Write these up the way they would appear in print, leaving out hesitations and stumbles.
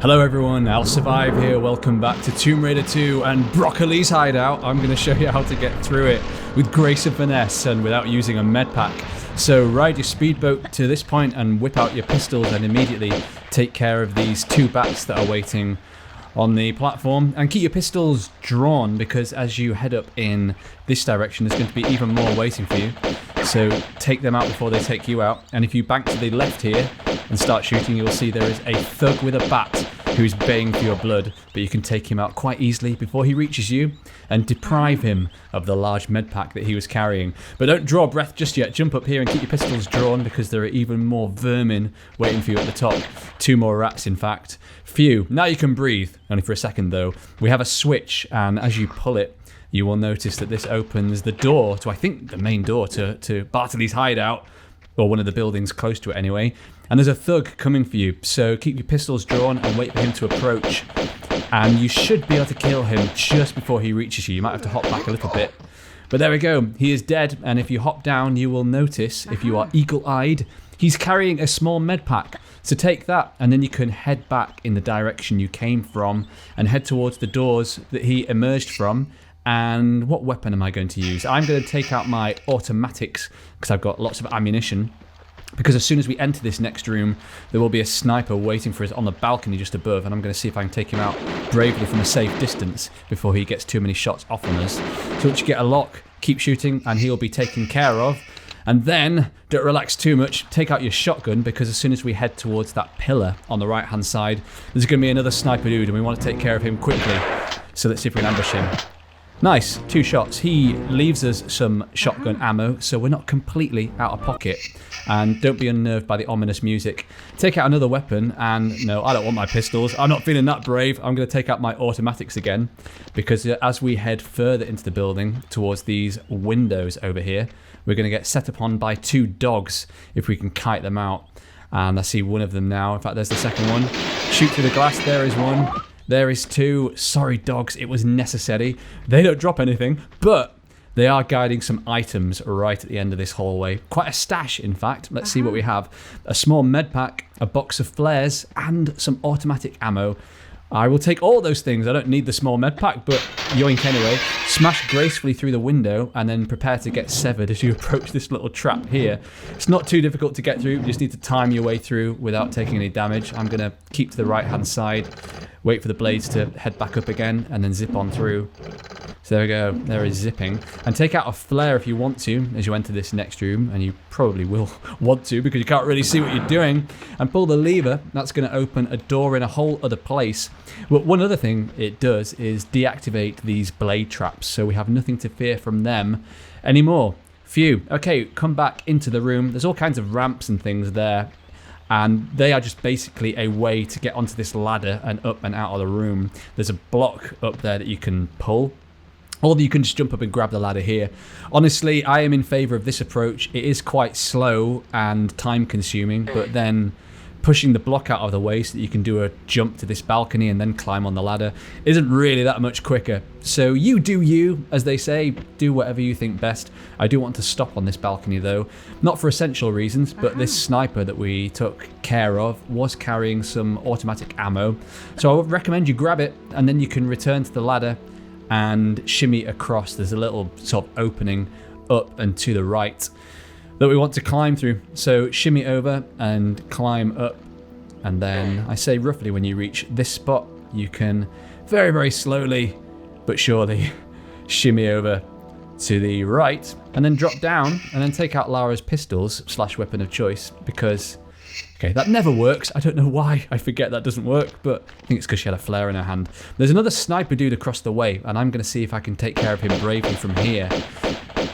Hello everyone, I'll Survive here, welcome back to Tomb Raider 2 and Broccoli's Hideout. I'm going to show you how to get through it with grace and finesse and without using a med pack. So ride your speedboat to this point and whip out your pistols and immediately take care of these two bats that are waiting on the platform. And keep your pistols drawn because as you head up in this direction there's going to be even more waiting for you. So take them out before they take you out. And if you bank to the left here and start shooting, you'll see there is a thug with a bat who's baying for your blood, but you can take him out quite easily before he reaches you and deprive him of the large med pack that he was carrying. But don't draw breath just yet. Jump up here and keep your pistols drawn because there are even more vermin waiting for you at the top. 2 more rats, in fact. Phew. Now you can breathe. Only for a second, though. We have a switch, and as you pull it, you will notice that this opens the door to, I think, the main door to Bartoli's Hideout, or one of the buildings close to it anyway. And there's a thug coming for you, so keep your pistols drawn and wait for him to approach. And you should be able to kill him just before he reaches you. You might have to hop back a little bit. But there we go, he is dead, and if you hop down, you will notice, if you are eagle-eyed, he's carrying a small med pack. So take that, and then you can head back in the direction you came from and head towards the doors that he emerged from. And what weapon am I going to use? I'm going to take out my automatics because I've got lots of ammunition. Because as soon as we enter this next room, there will be a sniper waiting for us on the balcony just above, and I'm going to see if I can take him out bravely from a safe distance before he gets too many shots off on us. So once you get a lock, keep shooting, and he'll be taken care of. And then, don't relax too much, take out your shotgun, because as soon as we head towards that pillar on the right-hand side, there's going to be another sniper dude, and we want to take care of him quickly. So let's see if we can ambush him. Nice, 2 shots. He leaves us some shotgun ammo, so we're not completely out of pocket. And don't be unnerved by the ominous music. Take out another weapon, and no, I don't want my pistols. I'm not feeling that brave. I'm going to take out my automatics again, because as we head further into the building towards these windows over here, we're going to get set upon by 2 dogs if we can kite them out. And I see one of them now. In fact, there's the second one. Shoot through the glass. There is one. There is 2. Sorry, dogs, it was necessary. They don't drop anything, but they are guiding some items right at the end of this hallway. Quite a stash, in fact. Let's see what we have. A small med pack, a box of flares, and some automatic ammo. I will take all those things. I don't need the small med pack, but yoink anyway. Smash gracefully through the window and then prepare to get severed as you approach this little trap here. It's not too difficult to get through. You just need to time your way through without taking any damage. I'm going to keep to the right-hand side, wait for the blades to head back up again, and then zip on through. So there we go, there is zipping. And take out a flare if you want to as you enter this next room, and you probably will want to because you can't really see what you're doing. And pull the lever, that's going to open a door in a whole other place. But one other thing it does is deactivate these blade traps, so we have nothing to fear from them anymore. Phew. Okay, come back into the room. There's all kinds of ramps and things there. And they are just basically a way to get onto this ladder and up and out of the room. There's a block up there that you can pull. Or you can just jump up and grab the ladder here. Honestly, I am in favour of this approach. It is quite slow and time consuming, but then pushing the block out of the way so that you can do a jump to this balcony and then climb on the ladder isn't really that much quicker. So you do you, as they say, do whatever you think best. I do want to stop on this balcony though, not for essential reasons, but this sniper that we took care of was carrying some automatic ammo. So I would recommend you grab it and then you can return to the ladder and shimmy across. There's a little sort of opening up and to the right that we want to climb through. So shimmy over and climb up. And then I say roughly when you reach this spot, you can very, very slowly but surely shimmy over to the right and then drop down and then take out Lara's pistols / weapon of choice because, okay, that never works. I don't know why. I forget that doesn't work, but I think it's because she had a flare in her hand. There's another sniper dude across the way, and I'm going to see if I can take care of him bravely from here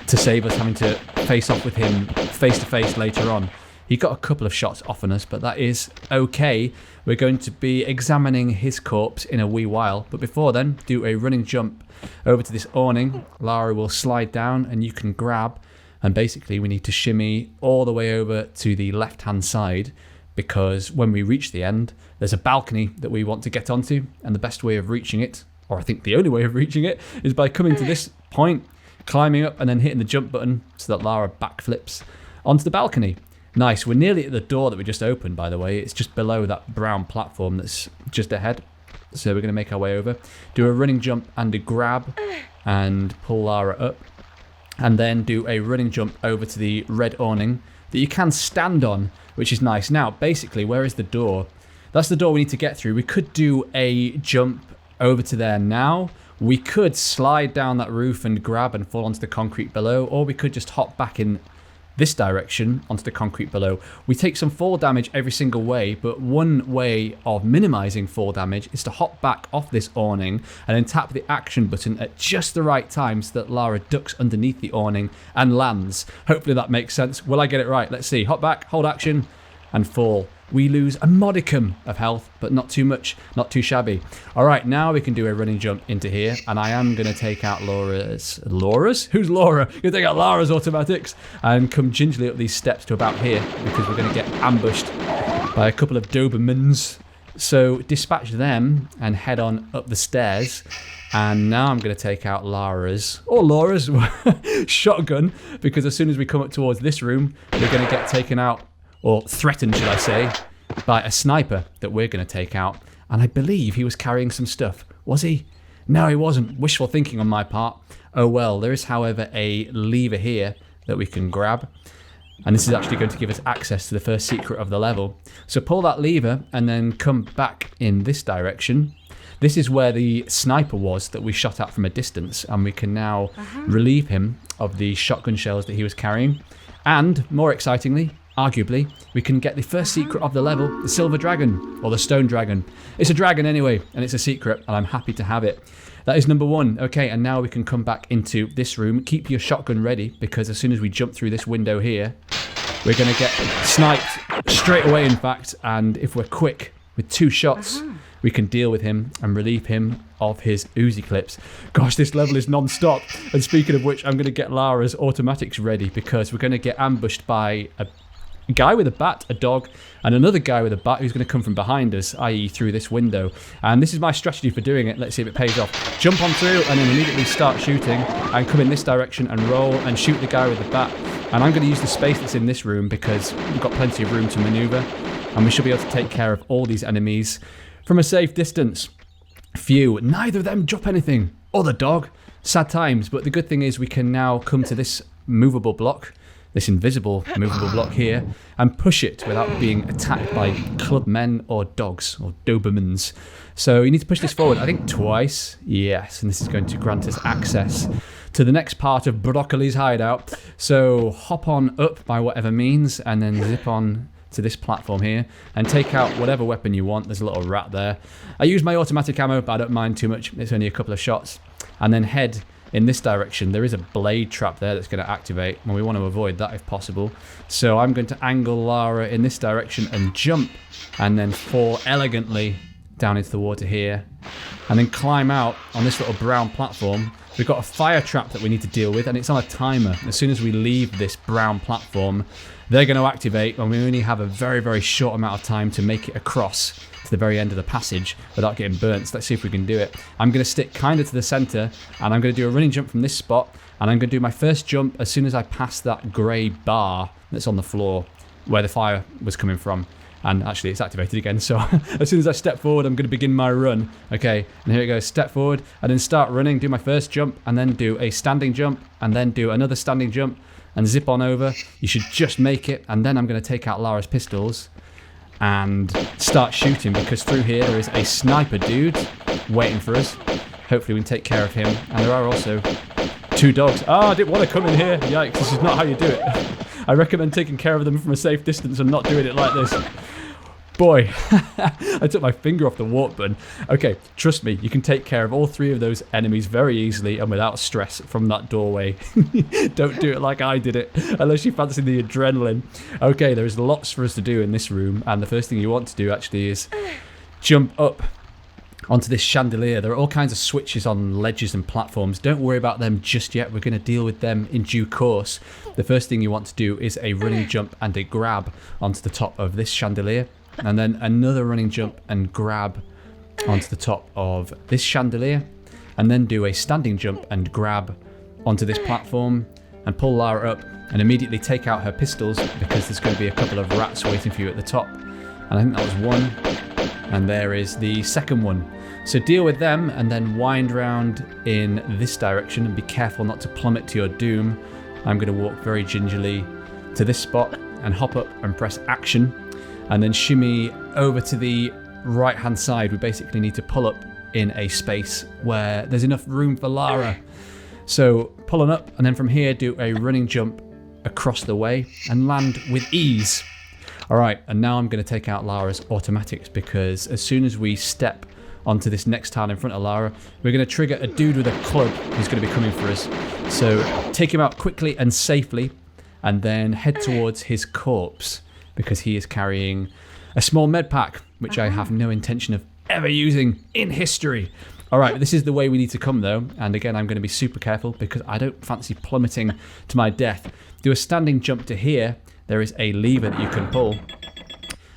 to save us having to face off with him face to face later on. He got a couple of shots off on us, but that is okay. We're going to be examining his corpse in a wee while, but before then, do a running jump over to this awning. Lara will slide down and you can grab, and basically we need to shimmy all the way over to the left-hand side because when we reach the end, there's a balcony that we want to get onto, and the best way of reaching it, or I think the only way of reaching it, is by coming to this point, climbing up and then hitting the jump button so that Lara backflips onto the balcony. Nice. We're nearly at the door that we just opened, by the way. It's just below that brown platform that's just ahead. So we're going to make our way over. Do a running jump and a grab and pull Lara up. And then do a running jump over to the red awning that you can stand on, which is nice. Now, basically, where is the door? That's the door we need to get through. We could do a jump over to there now. We could slide down that roof and grab and fall onto the concrete below, or we could just hop back in this direction onto the concrete below. We take some fall damage every single way, but one way of minimizing fall damage is to hop back off this awning and then tap the action button at just the right time so that Lara ducks underneath the awning and lands. Hopefully that makes sense. Will I get it right? Let's see. Hop back, hold action, and fall. We lose a modicum of health, but not too much, not too shabby. All right, now we can do a running jump into here, and I am going to take out Laura's... Who's Laura? Going to take out Lara's automatics and come gingerly up these steps to about here because we're going to get ambushed by a couple of Dobermans. So dispatch them and head on up the stairs. And now I'm going to take out Laura's shotgun because as soon as we come up towards this room, we're going to get taken out, or threatened, should I say, by a sniper that we're going to take out. And I believe he was carrying some stuff. Was he? No, he wasn't. Wishful thinking on my part. Oh well, there is, however, a lever here that we can grab. And this is actually going to give us access to the first secret of the level. So pull that lever and then come back in this direction. This is where the sniper was that we shot at from a distance. And we can now relieve him of the shotgun shells that he was carrying. And, more excitingly, arguably, we can get the first secret of the level, the silver dragon, or the stone dragon. It's a dragon anyway, and it's a secret, and I'm happy to have it. That is number one. Okay, and now we can come back into this room. Keep your shotgun ready, because as soon as we jump through this window here, we're going to get sniped straight away, in fact, and if we're quick with 2 shots, we can deal with him and relieve him of his Uzi clips. Gosh, this level is non-stop. And speaking of which, I'm going to get Lara's automatics ready, because we're going to get ambushed by a guy with a bat, a dog, and another guy with a bat who's going to come from behind us, i.e. through this window. And this is my strategy for doing it. Let's see if it pays off. Jump on through and then immediately start shooting and come in this direction and roll and shoot the guy with the bat. And I'm going to use the space that's in this room because we've got plenty of room to maneuver and we should be able to take care of all these enemies from a safe distance. Phew, neither of them drop anything. Or the dog. Sad times, but the good thing is we can now come to this movable block, this invisible movable block here, and push it without being attacked by clubmen or dogs or Dobermans. So you need to push this forward, I think twice. Yes, and this is going to grant us access to the next part of Broccoli's hideout. So hop on up by whatever means and then zip on to this platform here and take out whatever weapon you want. There's a little rat there. I use my automatic ammo, but I don't mind too much. It's only a couple of shots. And then head in this direction. There is a blade trap there that's going to activate, and we want to avoid that if possible. So I'm going to angle Lara in this direction and jump, and then fall elegantly down into the water here, and then climb out on this little brown platform. We've got a fire trap that we need to deal with, and it's on a timer. As soon as we leave this brown platform, they're going to activate, and we only have a very, very short amount of time to make it across to the very end of the passage without getting burnt. So let's see if we can do it. I'm going to stick kind of to the center, and I'm going to do a running jump from this spot, and I'm going to do my first jump as soon as I pass that grey bar that's on the floor where the fire was coming from. And actually it's activated again, so as soon as I step forward, I'm going to begin my run. Okay, and here it goes. Step forward and then start running, do my first jump, and then do a standing jump, and then do another standing jump and zip on over. You should just make it, and then I'm going to take out Lara's pistols and start shooting, because through here there is a sniper dude waiting for us. Hopefully we can take care of him. And there are also 2 dogs. I didn't want to come in here. Yikes, this is not how you do it. I recommend taking care of them from a safe distance and not doing it like this. Boy, I took my finger off the walk button. Okay, trust me, you can take care of all 3 of those enemies very easily and without stress from that doorway. Don't do it like I did it, unless you fancy the adrenaline. Okay, there is lots for us to do in this room, and the first thing you want to do actually is jump up onto this chandelier. There are all kinds of switches on ledges and platforms. Don't worry about them just yet. We're going to deal with them in due course. The first thing you want to do is a running jump and a grab onto the top of this chandelier. And then another running jump and grab onto the top of this chandelier. And then do a standing jump and grab onto this platform. and pull Lara up and immediately take out her pistols because there's going to be a couple of rats waiting for you at the top. And I think that was one, and there is the second one. So deal with them and then wind round in this direction and be careful not to plummet to your doom. I'm going to walk very gingerly to this spot and hop up and press action and then shimmy over to the right hand side. We basically need to pull up in a space where there's enough room for Lara. So pulling up and then from here do a running jump across the way and land with ease. Alright, and now I'm going to take out Lara's automatics because as soon as we step onto this next tile in front of Lara, we're going to trigger a dude with a club who's going to be coming for us. So take him out quickly and safely and then head towards his corpse because he is carrying a small med pack, which I have no intention of ever using in history. Alright, this is the way we need to come though, and again I'm going to be super careful because I don't fancy plummeting to my death. Do a standing jump to here, there is a lever that you can pull,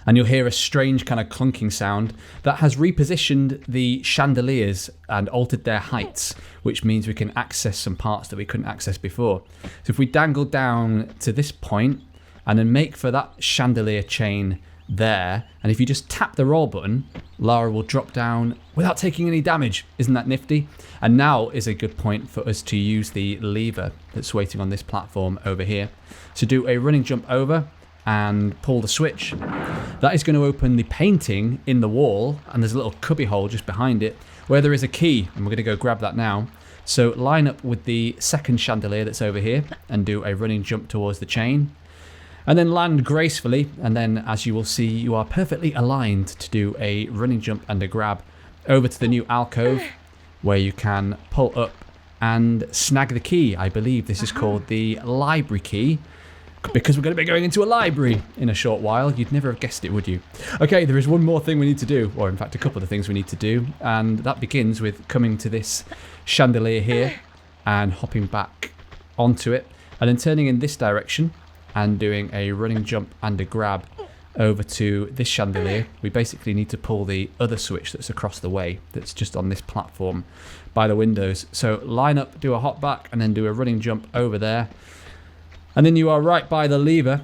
and you'll hear a strange kind of clunking sound that has repositioned the chandeliers and altered their heights, which means we can access some parts that we couldn't access before. So if we dangle down to this point and then make for that chandelier chain there, and if you just tap the roll button, Lara will drop down without taking any damage. Isn't that nifty? And now is a good point for us to use the lever that's waiting on this platform over here. So do a running jump over and pull the switch. That is going to open the painting in the wall, and there's a little cubby hole just behind it where there is a key, and we're going to go grab that now. So line up with the second chandelier that's over here and do a running jump towards the chain. And then land gracefully, and then as you will see, you are perfectly aligned to do a running jump and a grab over to the new alcove where you can pull up and snag the key. I believe this is called the library key because we're going to be going into a library in a short while. You'd never have guessed it, would you? Okay, there is one more thing we need to do, or in fact a couple of things we need to do, and that begins with coming to this chandelier here and hopping back onto it and then turning in this direction and doing a running jump and a grab over to this chandelier. We basically need to pull the other switch that's across the way, that's just on this platform by the windows. So line up, do a hop back, and then do a running jump over there. And then you are right by the lever.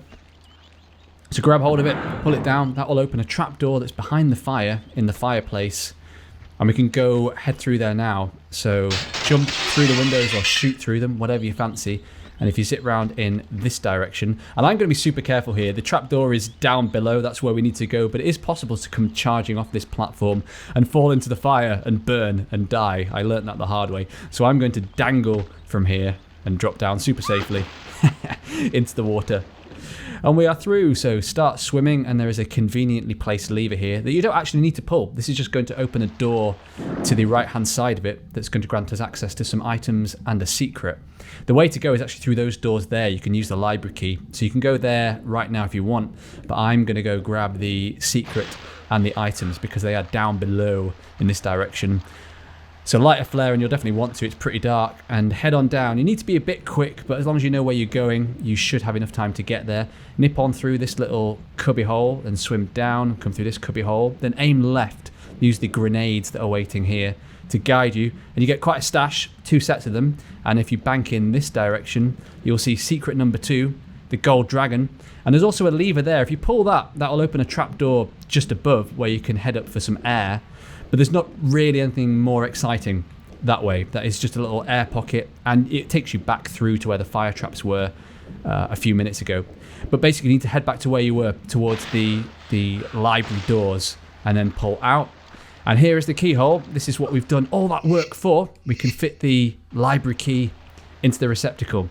So grab hold of it, pull it down. That will open a trapdoor that's behind the fire in the fireplace. And we can go head through there now. So jump through the windows or shoot through them, whatever you fancy. And if you sit round in this direction, and I'm going to be super careful here, the trapdoor is down below, that's where we need to go, but it is possible to come charging off this platform and fall into the fire and burn and die. I learnt that the hard way. So I'm going to dangle from here and drop down super safely into the water. And we are through, so start swimming, and there is a conveniently placed lever here that you don't actually need to pull. This is just going to open a door to the right hand side of it that's going to grant us access to some items and a secret. The way to go is actually through those doors there. You can use the library key, so you can go there right now if you want, but I'm going to go grab the secret and the items because they are down below in this direction. So light a flare, and you'll definitely want to, it's pretty dark, and head on down. You need to be a bit quick, but as long as you know where you're going, you should have enough time to get there. Nip on through this little cubby hole and swim down, come through this cubby hole, then aim left. Use the grenades that are waiting here to guide you, and you get quite a stash, 2 sets of them, and if you bank in this direction, you'll see secret number 2, the gold dragon, and there's also a lever there. If you pull that, that'll open a trapdoor just above where you can head up for some air. But there's not really anything more exciting that way. That is just a little air pocket, and it takes you back through to where the fire traps were a few minutes ago. But basically you need to head back to where you were, towards the library doors, and then pull out. And here is the keyhole. This is what we've done all that work for. We can fit the library key into the receptacle.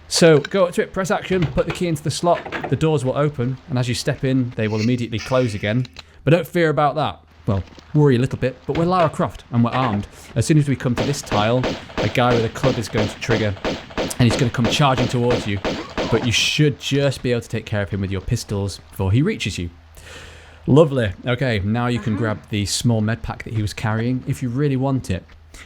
So go up to it, press action, put the key into the slot, the doors will open, and as you step in, they will immediately close again. But don't fear about that. Well, worry a little bit, but we're Lara Croft and we're armed. As soon as we come to this tile, a guy with a club is going to trigger and he's going to come charging towards you, but you should just be able to take care of him with your pistols before he reaches you. Lovely. Okay, now you can grab the small med pack that he was carrying if you really want it.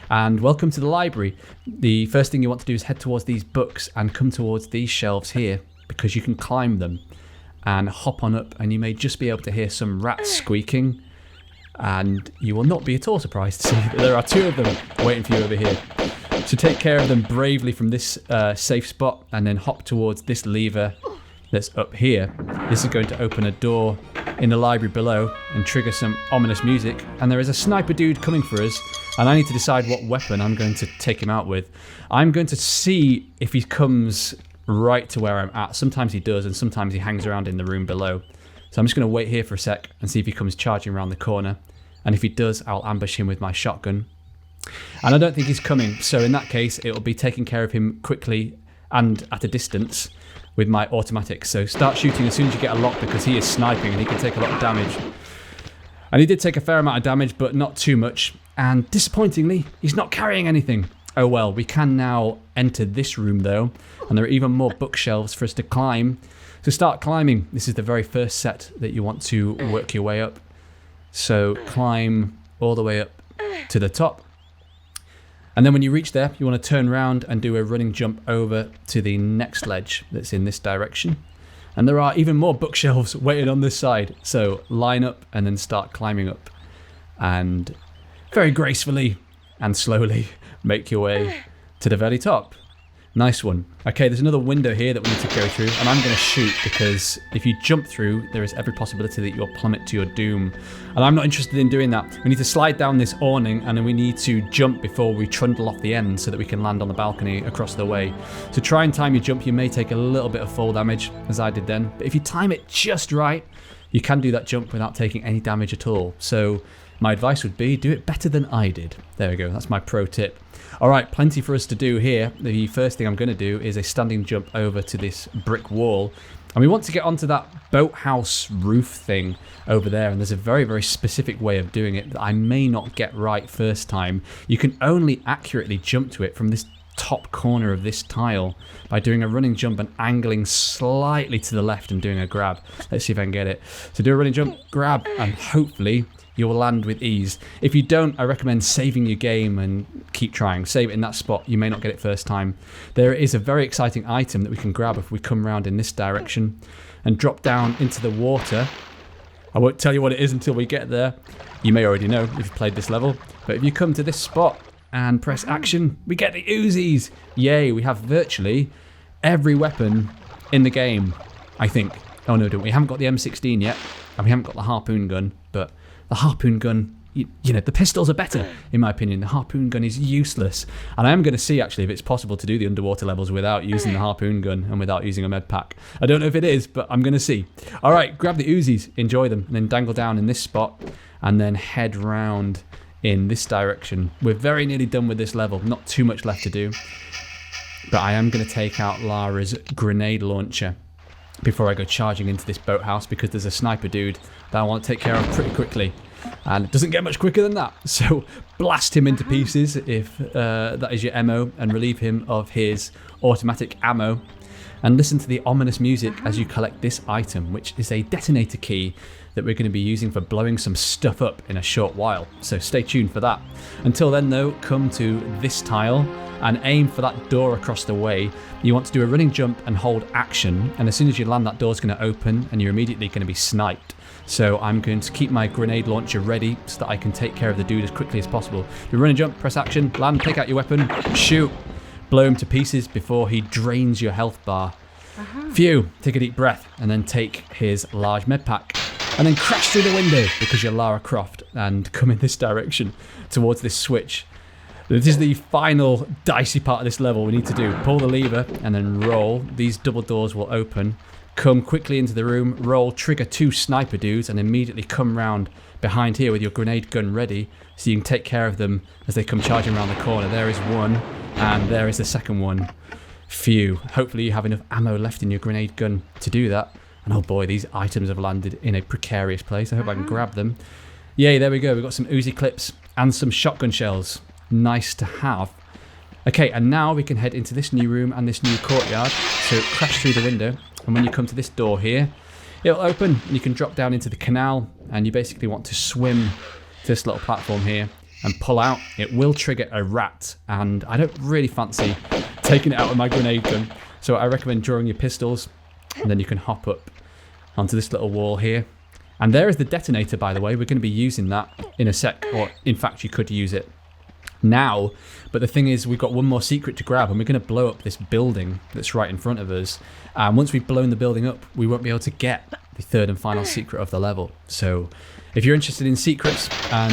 And welcome to the library. The first thing you want to do is head towards these books and come towards these shelves here because you can climb them and hop on up, and you may just be able to hear some rats squeaking. And you will not be at all surprised to see that there are 2 of them waiting for you over here. So take care of them bravely from this safe spot and then hop towards this lever that's up here. This is going to open a door in the library below and trigger some ominous music. And there is a sniper dude coming for us, and I need to decide what weapon I'm going to take him out with. I'm going to see if he comes right to where I'm at. Sometimes he does, and sometimes he hangs around in the room below. So I'm just going to wait here for a sec and see if he comes charging around the corner. And if he does, I'll ambush him with my shotgun. And I don't think he's coming, so in that case, it'll be taking care of him quickly and at a distance with my automatic. So start shooting as soon as you get a lock, because he is sniping and he can take a lot of damage. And he did take a fair amount of damage, but not too much. And disappointingly, he's not carrying anything. Oh well, we can now enter this room though, and there are even more bookshelves for us to climb. So start climbing. This is the very first set that you want to work your way up. So climb all the way up to the top. And then when you reach there, you want to turn around and do a running jump over to the next ledge that's in this direction. And there are even more bookshelves waiting on this side. So line up and then start climbing up. And very gracefully and slowly make your way to the very top. Nice one. Okay, there's another window here that we need to go through, and I'm going to shoot because if you jump through, there is every possibility that you'll plummet to your doom. And I'm not interested in doing that. We need to slide down this awning, and then we need to jump before we trundle off the end so that we can land on the balcony across the way. So try and time your jump. You may take a little bit of fall damage, as I did then. But if you time it just right, you can do that jump without taking any damage at all. So my advice would be do it better than I did. There we go. That's my pro tip. All right, plenty for us to do here. The first thing I'm going to do is a standing jump over to this brick wall. And we want to get onto that boathouse roof thing over there. And there's a very, very specific way of doing it that I may not get right first time. You can only accurately jump to it from this top corner of this tile by doing a running jump and angling slightly to the left and doing a grab. Let's see if I can get it. So do a running jump, grab, and hopefully you will land with ease. If you don't, I recommend saving your game and keep trying. Save it in that spot. You may not get it first time. There is a very exciting item that we can grab if we come around in this direction and drop down into the water. I won't tell you what it is until we get there. You may already know if you've played this level. But if you come to this spot and press action, we get the Uzis. Yay, we have virtually every weapon in the game, I think. Oh no, don't we? We haven't got the M16 yet, and we haven't got the harpoon gun, but the harpoon gun, you know, the pistols are better, in my opinion. The harpoon gun is useless. And I am going to see, actually, if it's possible to do the underwater levels without using the harpoon gun and without using a med pack. I don't know if it is, but I'm going to see. All right, grab the Uzis, enjoy them, and then dangle down in this spot, and then head round in this direction. We're very nearly done with this level. Not too much left to do. But I am going to take out Lara's grenade launcher before I go charging into this boathouse, because there's a sniper dude that I want to take care of pretty quickly, and it doesn't get much quicker than that. So blast him into pieces if that is your MO, and relieve him of his automatic ammo, and listen to the ominous music as you collect this item, which is a detonator key that we're going to be using for blowing some stuff up in a short while. So stay tuned for that. Until then though, come to this tile and aim for that door across the way. You want to do a running jump and hold action, and as soon as you land, that door's going to open and you're immediately going to be sniped. So I'm going to keep my grenade launcher ready so that I can take care of the dude as quickly as possible. Do a running jump, press action, land, take out your weapon, shoot, blow him to pieces before he drains your health bar. Phew, take a deep breath and then take his large med pack. And then crash through the window because you're Lara Croft and come in this direction towards this switch. This is the final dicey part of this level we need to do. Pull the lever and then roll. These double doors will open. Come quickly into the room, roll, trigger 2 sniper dudes, and immediately come round behind here with your grenade gun ready so you can take care of them as they come charging around the corner. There is one, and there is the second one. Phew. Hopefully you have enough ammo left in your grenade gun to do that. And oh boy, these items have landed in a precarious place. I hope I can grab them. Yay, there we go. We've got some Uzi clips and some shotgun shells. Nice to have. Okay, and now we can head into this new room and this new courtyard. So crash through the window. And when you come to this door here, it'll open and you can drop down into the canal. And you basically want to swim to this little platform here and pull out. It will trigger a rat. And I don't really fancy taking it out with my grenade gun. So I recommend drawing your pistols. And then you can hop up onto this little wall here. And there is the detonator, by the way. We're going to be using that in a sec. Or, in fact, you could use it now. But the thing is, we've got one more secret to grab, and we're going to blow up this building that's right in front of us. And once we've blown the building up, we won't be able to get the third and final secret of the level. So if you're interested in secrets and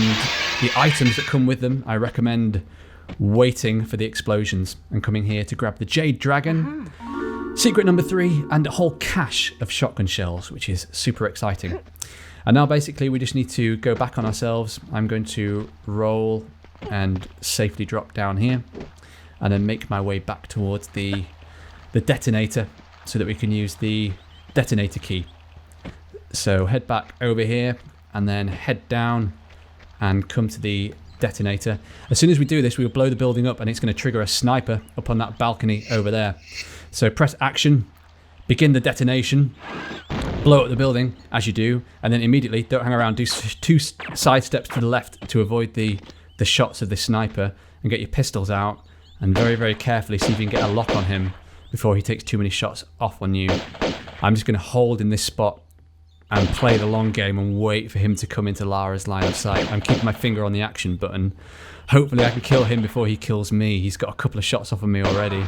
the items that come with them, I recommend waiting for the explosions and coming here to grab the Jade Dragon, secret number 3, and a whole cache of shotgun shells, which is super exciting. And now basically we just need to go back on ourselves. I'm going to roll and safely drop down here, and then make my way back towards the detonator so that we can use the detonator key. So head back over here and then head down and come to the detonator. As soon as we do this, we will blow the building up, and it's going to trigger a sniper up on that balcony over there. So press action, begin the detonation, blow up the building as you do, and then immediately, don't hang around, do 2 side steps to the left to avoid the shots of the sniper, and get your pistols out, and very, very carefully see if you can get a lock on him before he takes too many shots off on you. I'm just going to hold in this spot and play the long game and wait for him to come into Lara's line of sight. I'm keeping my finger on the action button. Hopefully I can kill him before he kills me. He's got a couple of shots off of me already.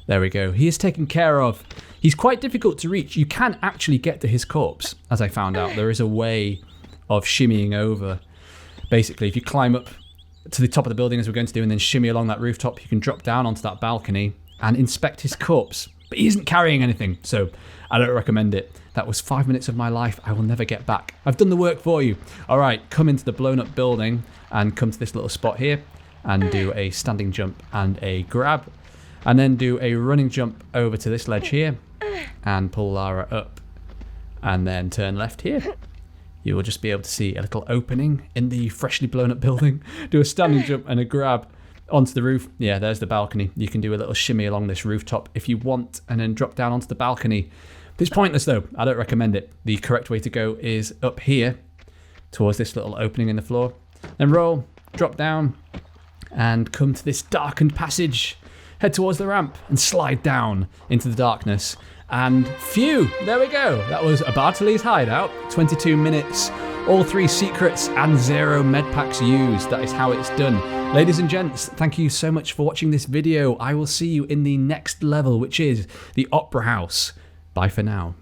There we go. He is taken care of. He's quite difficult to reach. You can actually get to his corpse, as I found out. There is a way of shimmying over. Basically, if you climb up to the top of the building, as we're going to do, and then shimmy along that rooftop, you can drop down onto that balcony and inspect his corpse. But he isn't carrying anything, so I don't recommend it. That was 5 minutes of my life I will never get back. I've done the work for you. All right, come into the blown up building and come to this little spot here and do a standing jump and a grab. And then do a running jump over to this ledge here and pull Lara up. And then turn left here. You will just be able to see a little opening in the freshly blown up building. Do a standing jump and a grab onto the roof. Yeah, there's the balcony. You can do a little shimmy along this rooftop if you want, and then drop down onto the balcony. It's pointless though. I don't recommend it. The correct way to go is up here towards this little opening in the floor. Then roll, drop down, and come to this darkened passage. Head towards the ramp and slide down into the darkness. And phew, there we go. That was a Bartoli's Hideout. 22 minutes, all 3 secrets and 0 medpacks used. That is how it's done. Ladies and gents, thank you so much for watching this video. I will see you in the next level, which is the Opera House. Bye for now.